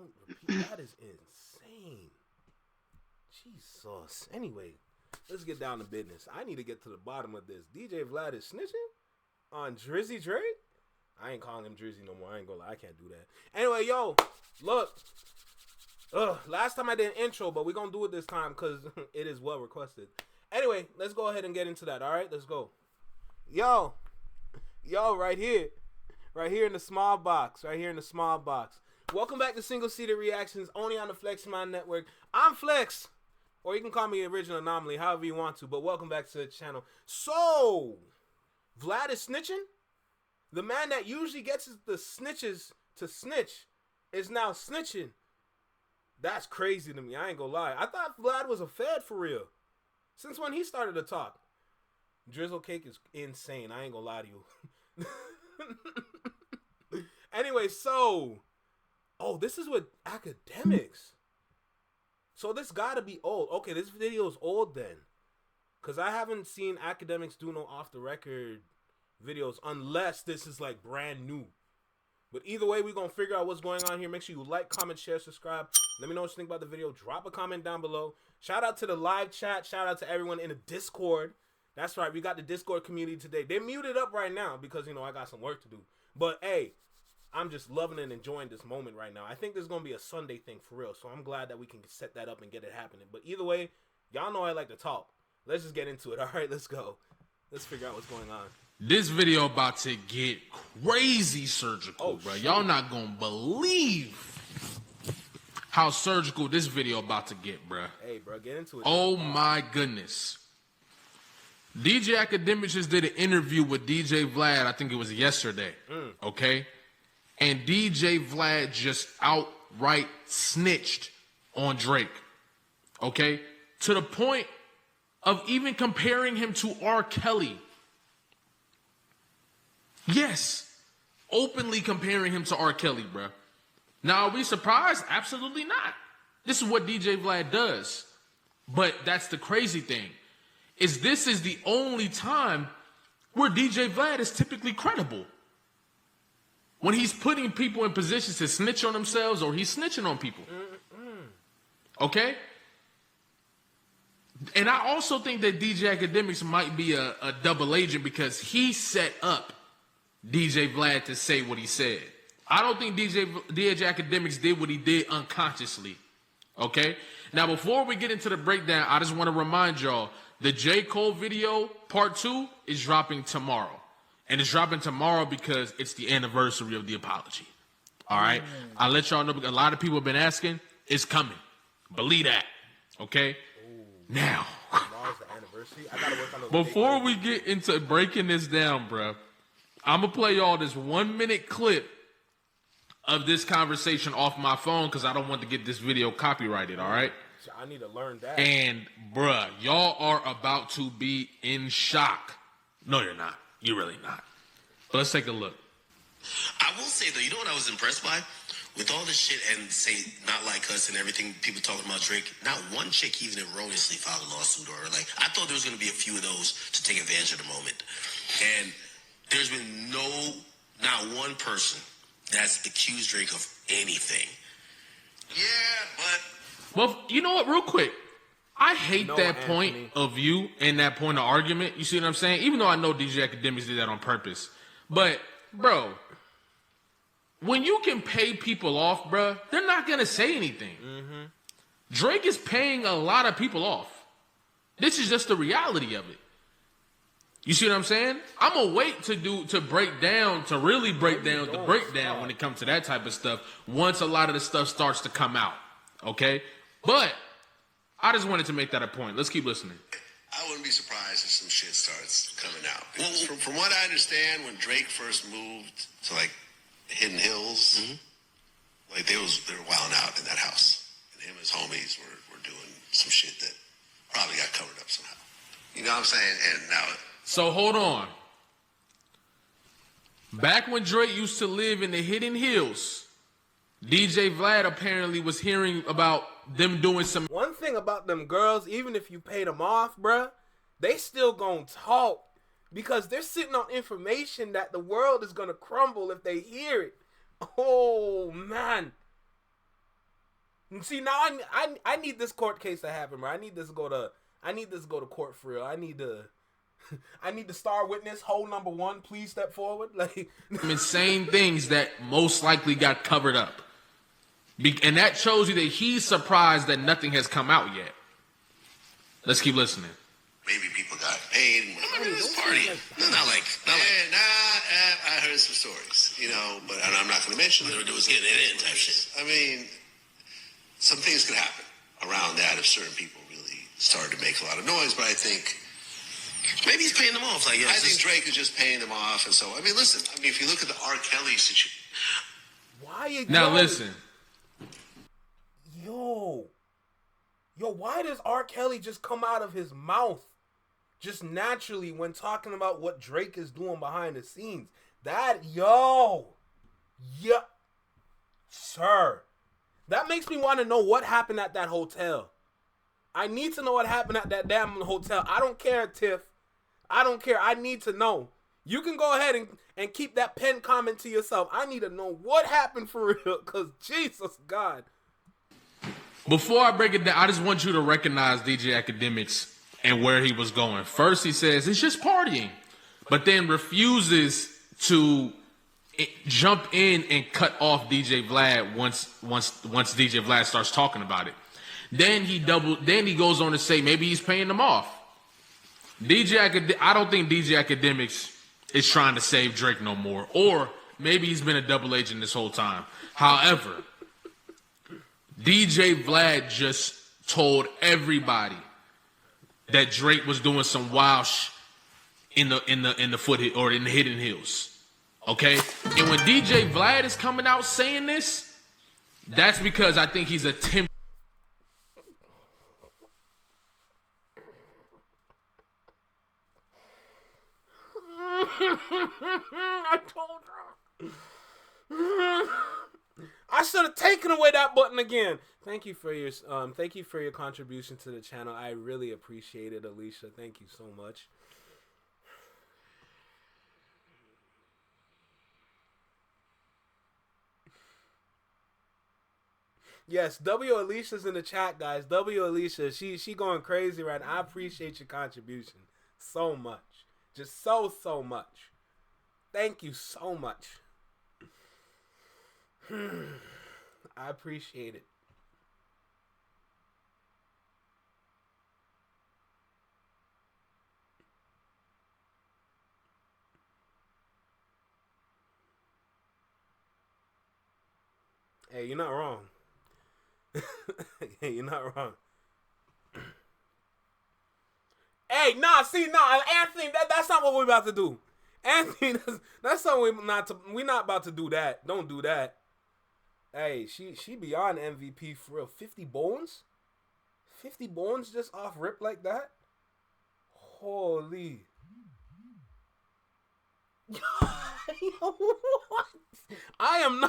Don't repeat. That is insane. Jesus. Anyway, let's get down to business. I need to get to the bottom of this. DJ Vlad is snitching on Drizzy Drake? I ain't calling him Drizzy no more. I ain't gonna lie. I can't do that. Anyway, yo, look. Last time I did an intro, but we're gonna do it this time because it is well requested. Anyway, let's go ahead and get into that. All right, let's go. Yo, right here in the small box. Welcome back to Single Seated Reactions, only on the Flex Mind Network. I'm Flex, or you can call me Original Anomaly, however you want to, but welcome back to the channel. So, Vlad is snitching? The man that usually gets the snitches to snitch is now snitching. That's crazy to me, I ain't gonna lie. I thought Vlad was a fed for real. Since when he started to talk. Drizzle Cake is insane, I ain't gonna lie to you. Anyway, so... Oh, this is with Djakademiks. So this gotta be old. Okay, this video is old then. Because I haven't seen Djakademiks do no off-the-record videos unless this is like brand new. But either way, we're going to figure out what's going on here. Make sure you like, comment, share, subscribe. Let me know what you think about the video. Drop a comment down below. Shout out to the live chat. Shout out to everyone in the Discord. That's right. We got the Discord community today. They're muted up right now because, you know, I got some work to do. But, hey, I'm just loving and enjoying this moment right now. I think this is going to be a Sunday thing for real. So I'm glad that we can set that up and get it happening. But either way, y'all know I like to talk. Let's just get into it. All right, let's go. Let's figure out what's going on. This video about to get crazy surgical, bro. Y'all not gonna believe how surgical this video about to get, bro. Hey, bro, get into it. Oh my goodness. Djakademiks just did an interview with DJ Vlad. I think it was yesterday. Okay, and DJ Vlad just outright snitched on Drake. Okay, to the point of even comparing him to R. Kelly. Yes, openly comparing him to R. Kelly, bro. Now, are we surprised? Absolutely not. This is what DJ Vlad does. But that's the crazy thing, is this is the only time where DJ Vlad is typically credible. When he's putting people in positions to snitch on themselves or he's snitching on people. Okay? And I also think that Djakademiks might be a double agent because he set up DJ Vlad to say what he said. I don't think Djakademiks did what he did unconsciously. Okay? Now, before we get into the breakdown, I just want to remind y'all, the J. Cole video, part 2, is dropping tomorrow. And it's dropping tomorrow because it's the anniversary of the apology. All right? I'll let y'all know, because a lot of people have been asking. It's coming. Believe that. Okay? Now, Tomorrow's the anniversary. I gotta work on those before we get into breaking this down, bro, I'm going to play y'all this 1-minute clip of this conversation off my phone because I don't want to get this video copyrighted, all right? I need to learn that. And, bruh, y'all are about to be in shock. No, you're not. You're really not. But let's take a look. I will say, though, you know what I was impressed by? With all this shit and say not like us and everything, people talking about Drake, not one chick even erroneously filed a lawsuit or like, I thought there was going to be a few of those to take advantage of the moment. And there's been not one person that's accused Drake of anything. Yeah, but... Well, you know what, real quick. I hate that point of view and that point of argument. You see what I'm saying? Even though I know Djakademiks did that on purpose. But, bro, when you can pay people off, bro, they're not going to say anything. Drake is paying a lot of people off. This is just the reality of it. You see what I'm saying? I'm gonna wait to really break down the breakdown when it comes to that type of stuff once a lot of the stuff starts to come out. Okay? But I just wanted to make that a point. Let's keep listening. I wouldn't be surprised if some shit starts coming out. Well, from what I understand, when Drake first moved to like Hidden Hills, like they were wilding out in that house. And him and his homies were doing some shit that probably got covered up somehow. You know what I'm saying? And now... So hold on. Back when Drake used to live in the Hidden Hills, DJ Vlad apparently was hearing about them doing some... One thing about them girls, even if you pay them off, bruh, they still gonna talk because they're sitting on information that the world is gonna crumble if they hear it. Oh, man. See, now I need this court case to happen, bro. I need this to go to court for real. I need the star witness, hole number 1, please step forward. Like insane things that most likely got covered up. And that shows you that he's surprised that nothing has come out yet. Let's keep listening. Maybe people got paid and went to this party. I heard some stories, but I'm not going to mention them. It was getting it in type shit. I mean, some things could happen around that if certain people really started to make a lot of noise, but I think maybe he's paying them off. I think Drake is just paying them off, and so, listen, if you look at the R. Kelly situation. Listen. Yo, why does R. Kelly just come out of his mouth just naturally when talking about what Drake is doing behind the scenes? Sir. That makes me want to know what happened at that hotel. I need to know what happened at that damn hotel. I don't care, Tiff. I don't care. I need to know. You can go ahead and keep that pen comment to yourself. I need to know what happened for real, because Jesus, God. Before I break it down, I just want you to recognize Djakademiks and where he was going. First, he says it's just partying, but then refuses to jump in and cut off DJ Vlad once DJ Vlad starts talking about it. Then he goes on to say maybe he's paying them off. I don't think Djakademiks is trying to save Drake no more, or maybe he's been a double agent this whole time. However, DJ Vlad just told everybody that Drake was doing some wild in the foot or in the Hidden Hills. Okay? And when DJ Vlad is coming out saying this, that's because I think he's attempting. I told her. I should have taken away that button again. Thank you for your contribution to the channel. I really appreciate it, Alicia. Thank you so much. Yes, W Alicia's in the chat, guys. W Alicia, she going crazy right now. I appreciate your contribution so much. Just so much. Thank you so much. I appreciate it. Hey, you're not wrong. Hey, you're not wrong. Hey, Anthony, that's not what we're about to do. Anthony, that's something we're not about to do that. Don't do that. Hey, she beyond MVP for real. 50 bones? 50 bones just off rip like that? Holy. What? I am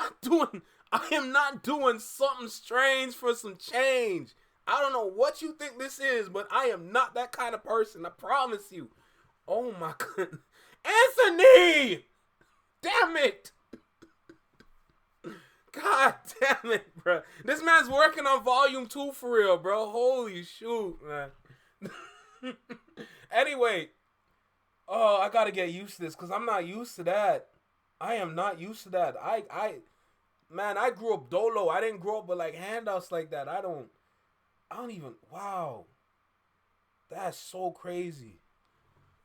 not doing something strange for some change. I don't know what you think this is, but I am not that kind of person. I promise you. Oh my goodness. Anthony! Damn it! God damn it, bro. This man's working on volume 2 for real, bro. Holy shoot, man. Anyway. Oh, I gotta get used to this because I'm not used to that. I am not used to that. Man, I grew up dolo. I didn't grow up with like handouts like that. I don't even, wow. That's so crazy.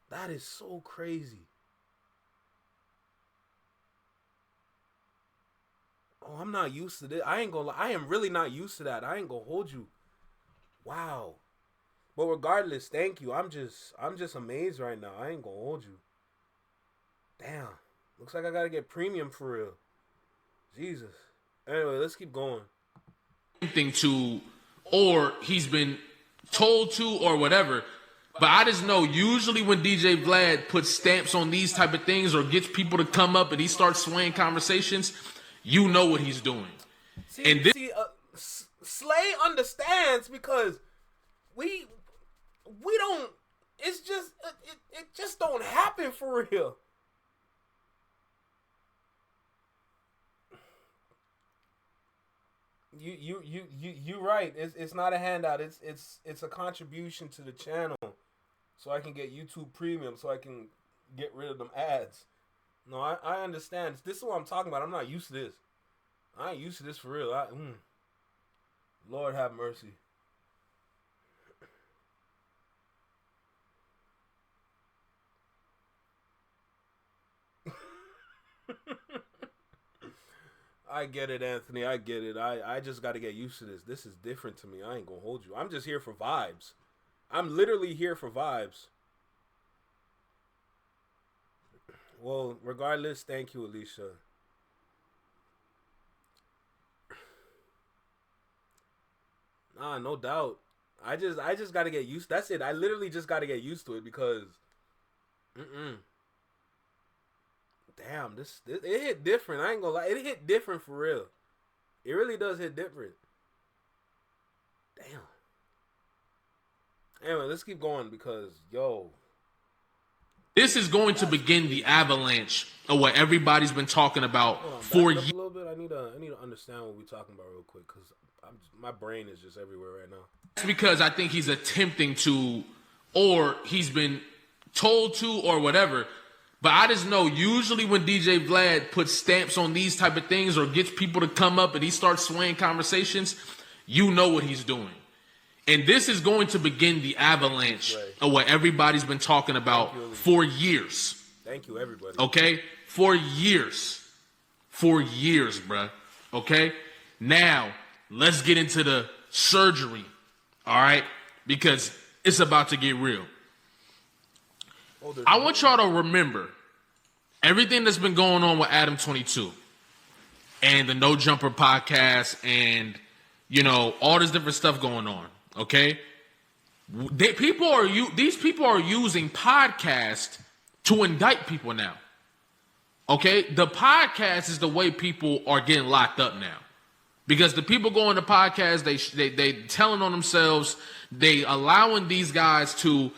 That is so crazy. Oh, I'm not used to this. I ain't gonna lie. I am really not used to that. I ain't gonna hold you. Wow. But regardless, thank you. I'm just amazed right now. I ain't gonna hold you. Damn. Looks like I gotta get premium for real. Jesus. Anyway, let's keep going. Or he's been told to or whatever. But I just know usually when DJ Vlad puts stamps on these type of things or gets people to come up and he starts swaying conversations, you know what he's doing. Slay understands because we don't. It's just it just don't happen for real. You right. It's not a handout. It's a contribution to the channel, so I can get YouTube Premium, so I can get rid of them ads. No, I understand. This is what I'm talking about. I'm not used to this. I ain't used to this for real. Lord have mercy. I get it, Anthony. I get it. I just got to get used to this. This is different to me. I ain't going to hold you. I'm just here for vibes. I'm literally here for vibes. Well, regardless, thank you, Alicia. Nah, no doubt. I just got to get used. That's it. I literally just got to get used to it because damn, this it hit different. I ain't gonna lie, it hit different for real. It really does hit different. Damn. Anyway, let's keep going because this is going to begin the avalanche of what everybody's been talking about for years. A little bit. I need to understand what we're talking about real quick because my brain is just everywhere right now. It's because I think he's attempting to, or he's been told to, or whatever. But I just know usually when DJ Vlad puts stamps on these type of things or gets people to come up and he starts swaying conversations, you know what he's doing. And this is going to begin the avalanche of what everybody's been talking about for years. Thank you, everybody. Okay? For years. For years, bruh. Okay? Now, let's get into the surgery. All right? Because it's about to get real. I want y'all to remember everything that's been going on with Adam 22 and the No Jumper podcast and, you know, all this different stuff going on, okay? These people are using podcasts to indict people now, okay? The podcast is the way people are getting locked up now because the people going to podcasts, they telling on themselves, they allowing these guys to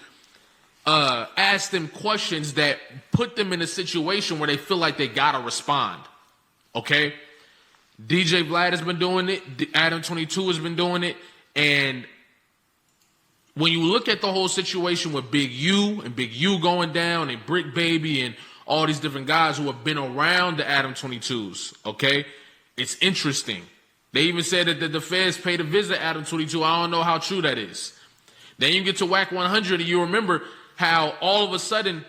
ask them questions that put them in a situation where they feel like they gotta respond. Okay? DJ Vlad has been doing it. Adam 22 has been doing it. And when you look at the whole situation with Big U and Big U going down and Brick Baby and all these different guys who have been around the Adam 22s, okay? It's interesting. They even said that the feds paid to visit Adam 22. I don't know how true that is. Then you get to Whack 100 and you remember how all of a sudden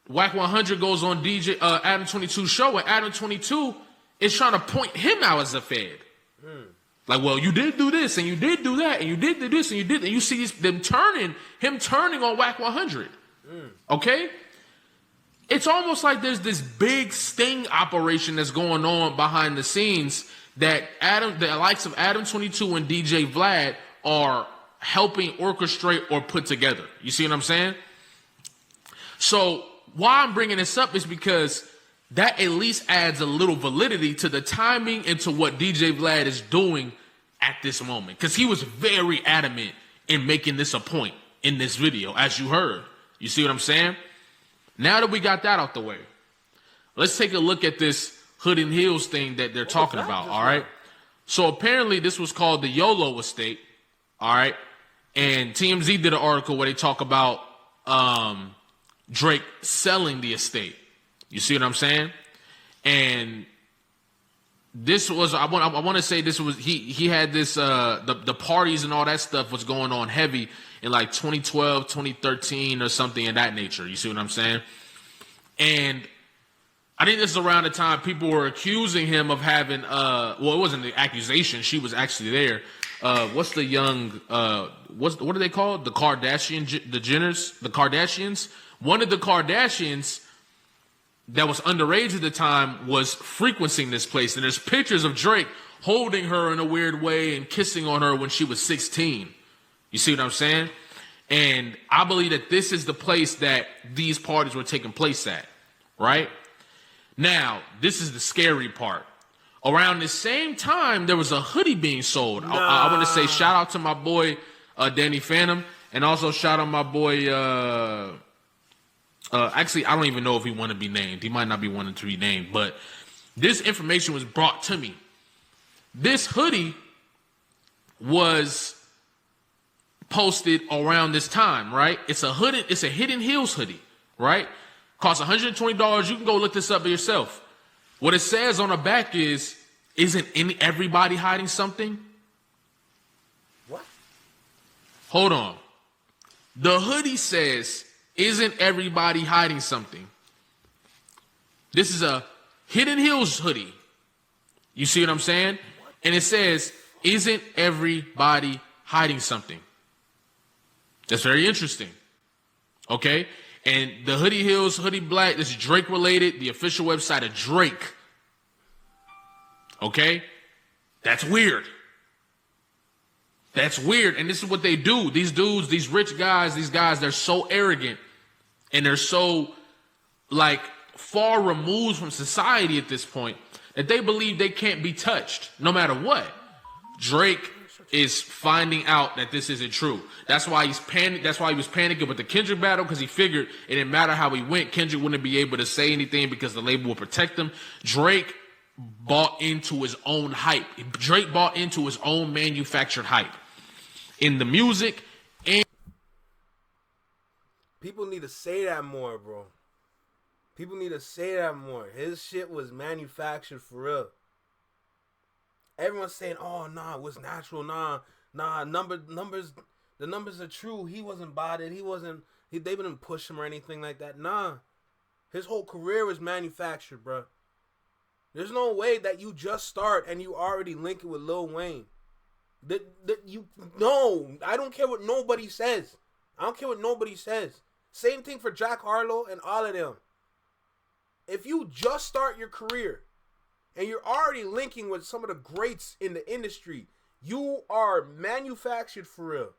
Whack 100 goes on DJ Adam 22's show and Adam 22 is trying to point him out as a fed. Like, well, you did do this and you did do that and you did do this and you did, and you see him turning on Whack 100. Okay? It's almost like there's this big sting operation that's going on behind the scenes that the likes of Adam 22 and DJ Vlad are helping orchestrate or put together. You see what I'm saying? So why I'm bringing this up is because that at least adds a little validity to the timing and to what DJ Vlad is doing at this moment. Because he was very adamant in making this a point in this video, as you heard. You see what I'm saying? Now that we got that out the way, let's take a look at this Hood and Heels thing that they're talking about, all right? So apparently this was called the YOLO estate, all right? And TMZ did an article where they talk about Drake selling the estate. You see what I'm saying? And this was, I want to say this was, he had this, the parties and all that stuff was going on heavy in like 2012, 2013 or something in that nature. You see what I'm saying? And I think this is around the time people were accusing him of having, well, it wasn't the accusation. She was actually there. What's the young, what are they called? The Jenners, the Kardashians. One of the Kardashians that was underage at the time was frequenting this place. And there's pictures of Drake holding her in a weird way and kissing on her when she was 16. You see what I'm saying? And I believe that this is the place that these parties were taking place at, right? Now, this is the scary part. Around the same time, there was a hoodie being sold. I want to say shout out to my boy Danny Phantom, and also shout out my boy. Actually, I don't even know if he want to be named. He might not be wanting to be named, but this information was brought to me. This hoodie was posted around this time, right? It's a Hidden Hills hoodie, right? Costs $120. You can go look this up by yourself. What it says on the back is, isn't everybody hiding something? What? Hold on. The hoodie says, isn't everybody hiding something? This is a Hidden Hills hoodie. You see what I'm saying? And it says, isn't everybody hiding something? That's very interesting. Okay? And the Hoodie Hills, Hoodie Black, this is Drake related, the official website of Drake. Okay? That's weird. That's weird. And this is what they do. These dudes, these rich guys, they're so arrogant. And they're so, like, far removed from society at this point that they believe they can't be touched no matter what. Drake is finding out that this isn't true. That's why he's panicked. That's why he was panicking with the Kendrick battle, because he figured it didn't matter how he went, Kendrick wouldn't be able to say anything because the label would protect him. Drake bought into his own hype. Drake bought into his own manufactured hype in the music. And people need to say that more, bro. People need to say that more. His shit was manufactured for real. Everyone's saying, "Oh, nah, it was natural. Nah, numbers. The numbers are true. He wasn't bodied. They didn't push him or anything like that. Nah, his whole career was manufactured, bro. There's no way that you just start and you already link it with Lil Wayne. No, I don't care what nobody says. Same thing for Jack Harlow and all of them. If you just start your career and you're already linking with some of the greats in the industry, you are manufactured for real.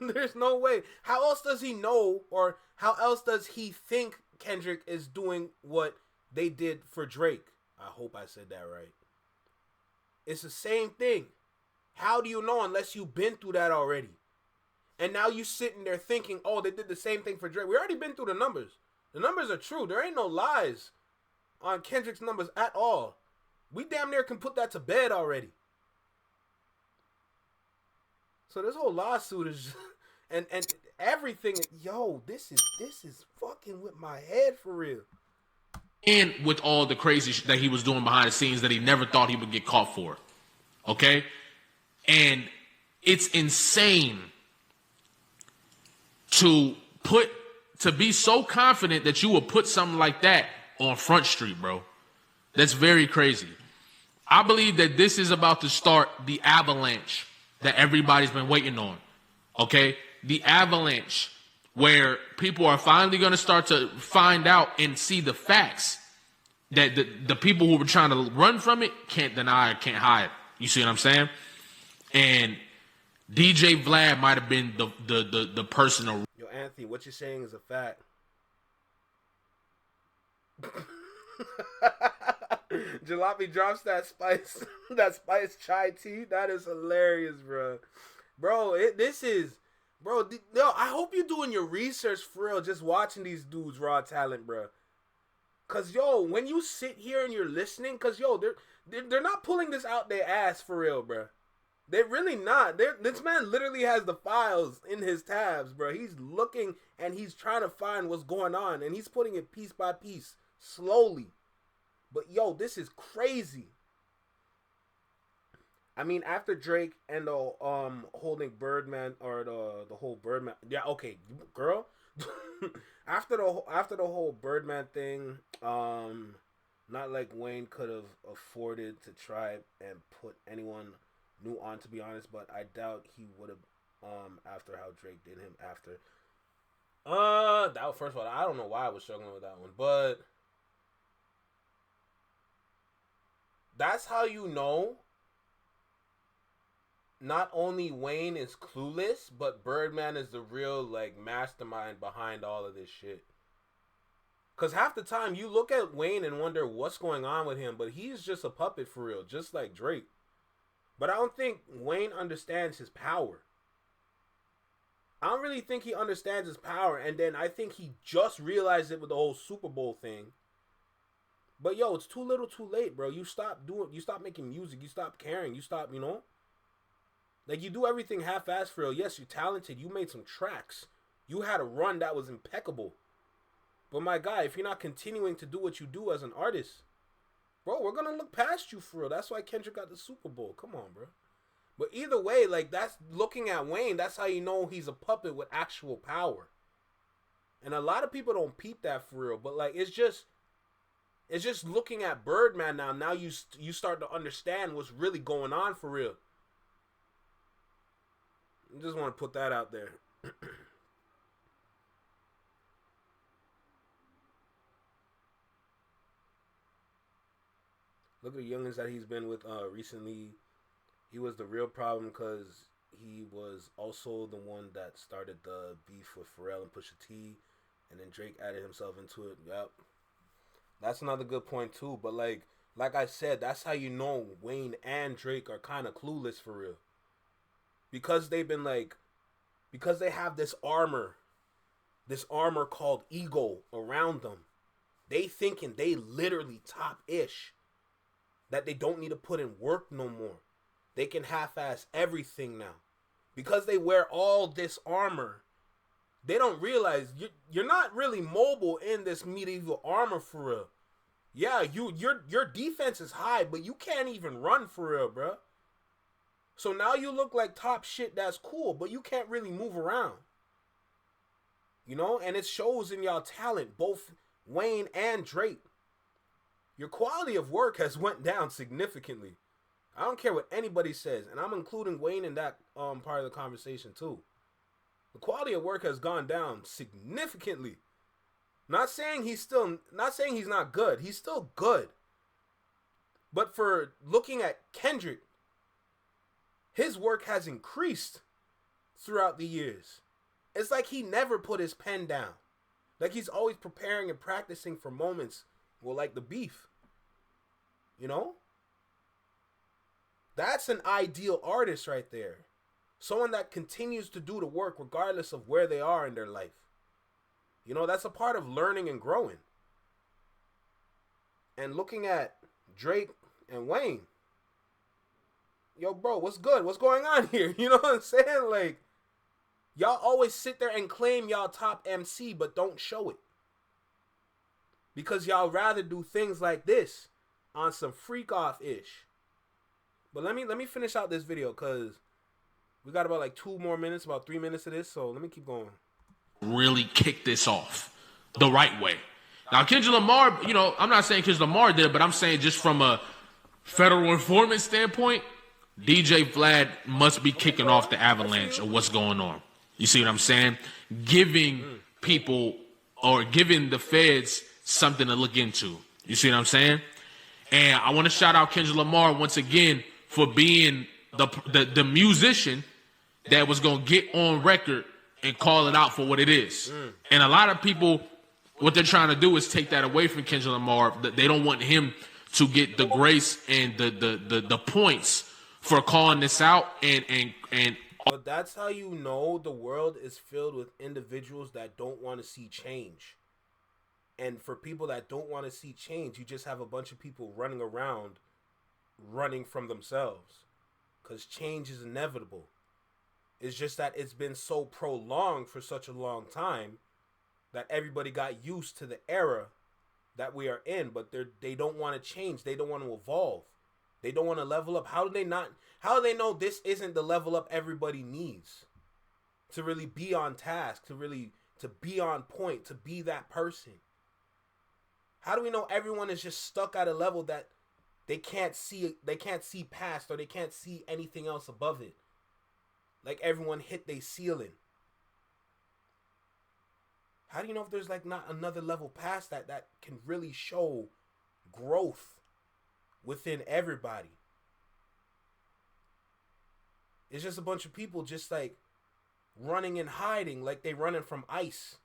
There's no way. How else does he know, or how else does he think Kendrick is doing what they did for Drake? I hope I said that right. It's the same thing. How do you know unless you've been through that already? And now you sitting there thinking, oh, they did the same thing for Drake. We already been through the numbers. The numbers are true. There ain't no lies on Kendrick's numbers at all. We damn near can put that to bed already. So this whole lawsuit is and everything. Yo, this is fucking with my head for real. And with all the crazy shit that he was doing behind the scenes that he never thought he would get caught for. Okay? And it's insane to be so confident that you will put something like that on Front Street, bro. That's very crazy. I believe that this is about to start the avalanche that everybody's been waiting on. Okay? The avalanche where people are finally going to start to find out and see the facts that the people who were trying to run from it can't deny or can't hide. You see what I'm saying? And DJ Vlad might have been the person. Yo, Anthony, what you're saying is a fact. Jalopy drops that spice chai tea. That is hilarious, bro. Bro, I hope you're doing your research for real, just watching these dudes raw talent, bro. Cause yo, when you sit here and you're listening, cause yo, they're not pulling this out their ass for real, bro. They're really not. This man literally has the files in his tabs, bro. He's looking and he's trying to find what's going on, and he's putting it piece by piece, slowly. But yo, this is crazy. I mean, after Drake and the holding Birdman, or the whole Birdman, yeah, okay, girl. after the whole Birdman thing, not like Wayne could have afforded to try and put anyone new on, to be honest, but I doubt he would have after how Drake did him after. That first of all, I don't know why I was struggling with that one, but that's how you know not only Wayne is clueless, but Birdman is the real, like, mastermind behind all of this shit. Because half the time you look at Wayne and wonder what's going on with him, but he's just a puppet for real, just like Drake. But I don't think Wayne understands his power. I don't really think he understands his power, and then I think he just realized it with the whole Super Bowl thing. But yo, it's too little too late, bro. You stop making music, you stop caring, you stop, Like, you do everything half-assed for real. Yes, you're talented. You made some tracks. You had a run that was impeccable. But my guy, if you're not continuing to do what you do as an artist, bro, we're gonna look past you for real. That's why Kendrick got the Super Bowl. Come on, bro. But either way, like, that's looking at Wayne, that's how you know he's a puppet with actual power. And a lot of people don't peep that for real. But, like, it's just looking at Birdman now. Now you start to understand what's really going on for real. I just want to put that out there. Look at the youngins that he's been with recently. He was the real problem because he was also the one that started the beef with Pharrell and Pusha T. And then Drake added himself into it. Yep. That's another good point too. But like I said, that's how you know Wayne and Drake are kind of clueless for real. Because they've been like, because they have this armor called ego around them. They thinking they literally top-ish. That they don't need to put in work no more. They can half-ass everything now. Because they wear all this armor, they don't realize you're not really mobile in this medieval armor for real. Yeah, your defense is high, but you can't even run for real, bro. So now you look like top shit that's cool, but you can't really move around. You know, and it shows in y'all talent, both Wayne and Drake. Your quality of work has went down significantly. I don't care what anybody says, and I'm including Wayne in that part of the conversation too. The quality of work has gone down significantly. Not saying he's not good. He's still good. But for looking at Kendrick, his work has increased throughout the years. It's like he never put his pen down. Like he's always preparing and practicing for moments. Well, like the beef. You know? That's an ideal artist right there. Someone that continues to do the work regardless of where they are in their life. You know, that's a part of learning and growing. And looking at Drake and Wayne. Yo, bro, what's good? What's going on here? You know what I'm saying? Like, y'all always sit there and claim y'all top MC, but don't show it. Because y'all rather do things like this on some freak off-ish. But let me finish out this video because we got about like 2 more minutes, about 3 minutes of this. So let me keep going. Really kick this off the right way. Now, Kendrick Lamar, you know, I'm not saying Kendrick Lamar did it, but I'm saying just from a federal informant standpoint, DJ Vlad must be kicking off the avalanche of what's going on. You see what I'm saying? Giving people or giving the feds something to look into. You see what I'm saying? And I want to shout out Kendrick Lamar once again for being the musician that was going to get on record and call it out for what it is. And a lot of people, what they're trying to do is take that away from Kendrick Lamar. They don't want him to get the grace and the points for calling this out and But that's how you know the world is filled with individuals that don't want to see change. And for people that don't want to see change, you just have a bunch of people running around running from themselves. Because change is inevitable. It's just that it's been so prolonged for such a long time that everybody got used to the era that we are in. But they don't want to change. They don't want to evolve. They don't want to level up. How do they know this isn't the level up everybody needs? To really be on task, to be on point, to be that person. How do we know everyone is just stuck at a level that they can't see past, or they can't see anything else above it? Like everyone hit their ceiling. How do you know if there's like not another level past that can really show growth within everybody? It's just a bunch of people just like running and hiding, like they running from ice.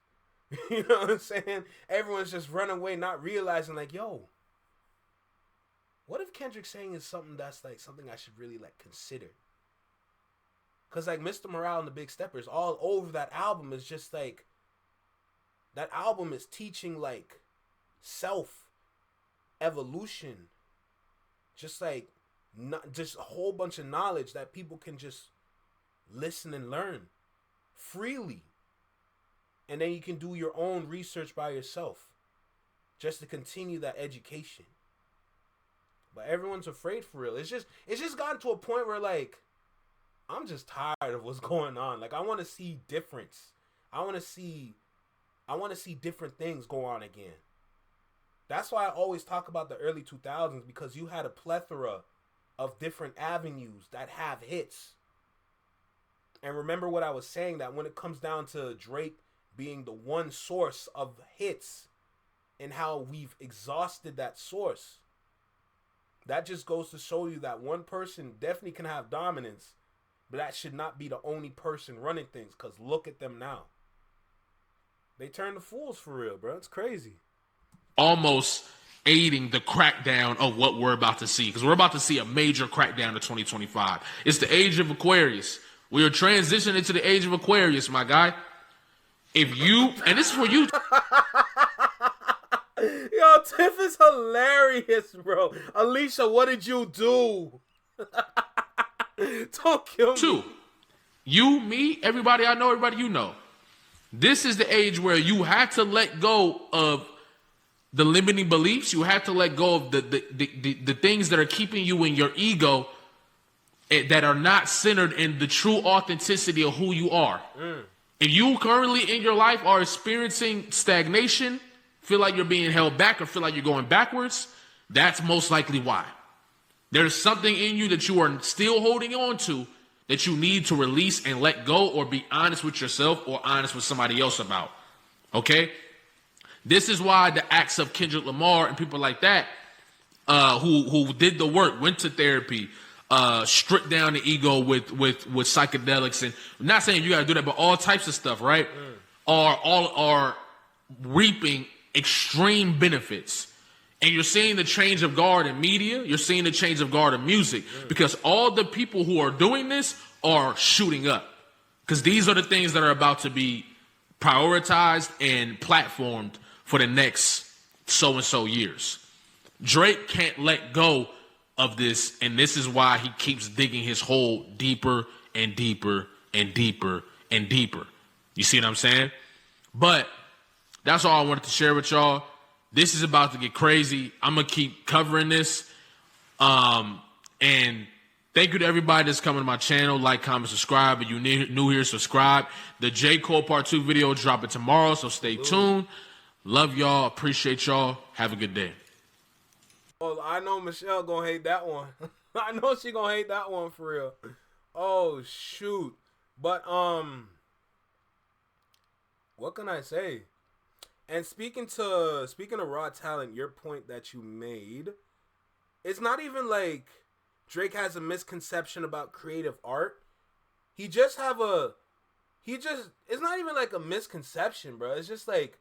You know what I'm saying? Everyone's just running away, not realizing like, yo, what if Kendrick saying is something that's like something I should really like consider? Cause like Mr. Morale and the Big Steppers, all over that album is just like, that album is teaching like self evolution, just like just a whole bunch of knowledge that people can just listen and learn freely. And then you can do your own research by yourself just to continue that education. But everyone's afraid for real. It's just gotten to a point where like I'm just tired of what's going on. Like I want to see difference. I want to see different things go on again. That's why I always talk about the early 2000s, because you had a plethora of different avenues that have hits. And remember what I was saying, that when it comes down to Drake being the one source of hits and how we've exhausted that source, that just goes to show you that one person definitely can have dominance, but that should not be the only person running things, because look at them now. They turn to fools for real, bro. It's crazy. Almost aiding the crackdown of what we're about to see, because we're about to see a major crackdown in 2025. It's the age of Aquarius. We are transitioning to the age of Aquarius, my guy. If you, and this is for you. Yo, Tiff is hilarious, bro. Alicia, what did you do? Don't kill me. Two, you, me, everybody I know, everybody you know. This is the age where you have to let go of the limiting beliefs. You have to let go of the things that are keeping you in your ego, that are not centered in the true authenticity of who you are. If you currently in your life are experiencing stagnation, feel like you're being held back, or feel like you're going backwards, that's most likely why. There's something in you that you are still holding on to that you need to release and let go, or be honest with yourself or honest with somebody else about. Okay? This is why the acts of Kendrick Lamar and people like that, who did the work, went to therapy, stripped down the ego with psychedelics, and I'm not saying you got to do that, but all types of stuff, right? Are reaping extreme benefits. And you're seeing the change of guard in media. You're seeing the change of guard in music, because all the people who are doing this are shooting up, because these are the things that are about to be prioritized and platformed for the next so-and-so years. Drake can't let go of this, and this is why he keeps digging his hole deeper and deeper and deeper and deeper. You see what I'm saying? But that's all I wanted to share with y'all. This is about to get crazy. I'm going to keep covering this. And thank you to everybody that's coming to my channel. Like, comment, subscribe. If you're new here, subscribe. The J. Cole Part 2 video dropping tomorrow, so stay tuned. Love y'all. Appreciate y'all. Have a good day. Oh, I know Michelle gonna hate that one. I know she gonna hate that one for real. Oh, shoot. But, what can I say? And speaking of raw talent, your point that you made, it's not even like Drake has a misconception about creative art. It's not even like a misconception, bro. It's just like,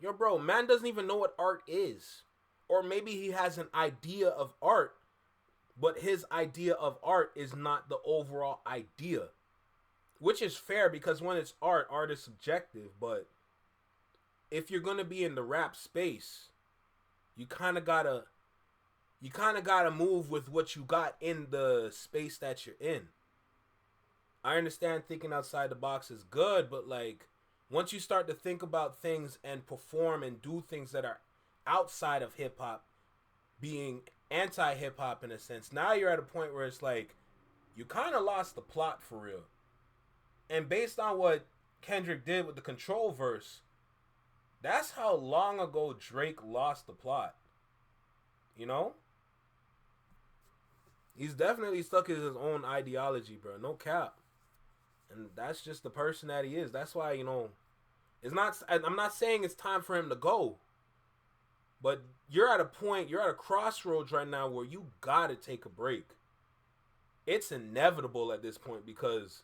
yo, bro, man doesn't even know what art is. Or maybe he has an idea of art, but his idea of art is not the overall idea. Which is fair, because when it's art is subjective, but if you're gonna be in the rap space, you kind of gotta move with what you got in the space that you're in. I understand thinking outside the box is good, but like once you start to think about things and perform and do things that are outside of hip hop, being anti-hip hop in a sense, now you're at a point where it's like you kind of lost the plot for real. And based on what Kendrick did with the Control verse, that's how long ago Drake lost the plot. You know? He's definitely stuck in his own ideology, bro. No cap. And that's just the person that he is. That's why, you know, I'm not saying it's time for him to go. But you're at a crossroads right now where you gotta take a break. It's inevitable at this point, because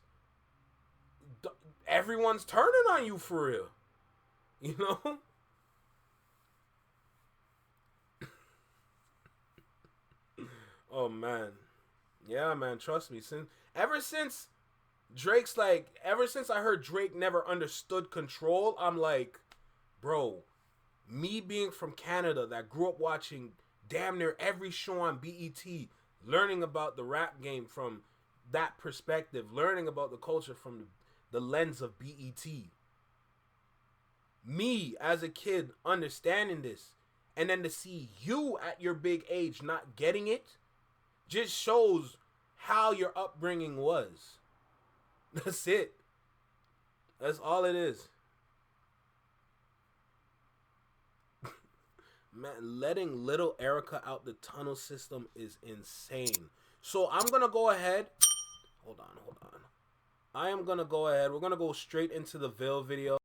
everyone's turning on you for real. You know? Oh, man. Yeah, man, trust me. Ever since I heard Drake never understood Control, I'm like, bro, me being from Canada that grew up watching damn near every show on BET, learning about the rap game from that perspective, learning about the culture from the lens of BET. Me as a kid understanding this, and then to see you at your big age not getting it, just shows how your upbringing was. That's it. That's all it is. Man, letting little Erica out the tunnel system is insane. So I'm gonna go ahead. Hold on. I am gonna go ahead. We're gonna go straight into the Veil video.